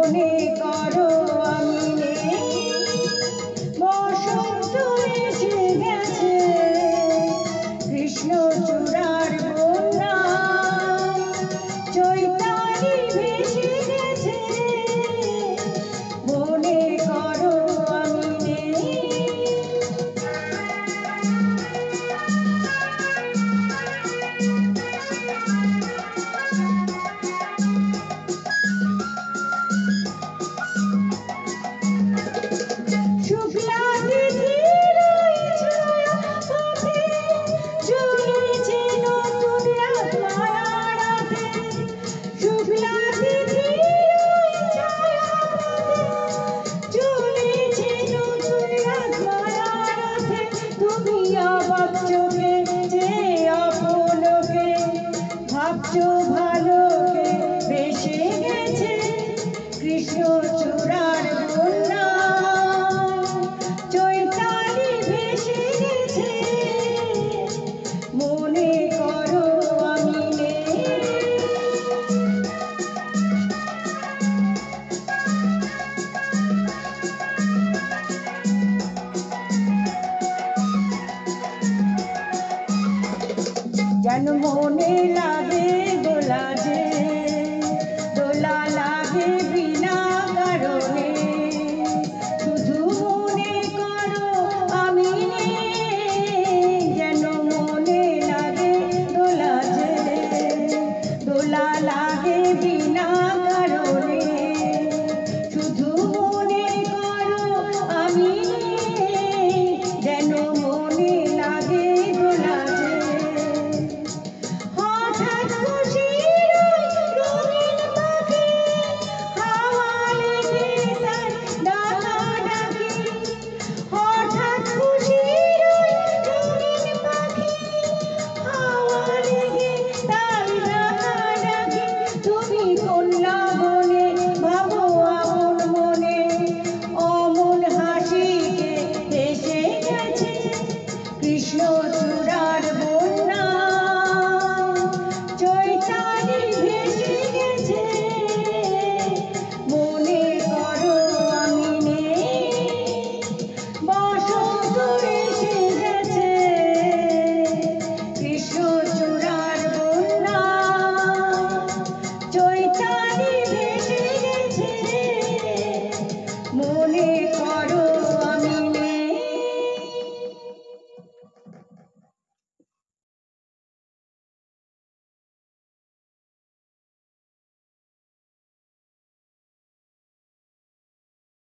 মনে করো আমি নেই, বসন্ত এসে গেছে, কৃষ্ণচূড়ার বন্যা চৈতালি ভেসে গেছে, মনে করো আমি নেই। শুক্লা তিথির ওই ছায়া পথে চলেছে নতুন রাত মায়ার রাতে, শুক্লা তিথির ওই ছায়া পথে চলেছে নতুন রাত মায়ার রাতে। তুমি অবাক চোখে যে আপনকে ভাবছো ভালোকে বেসে গেছে, কৃষ্ণ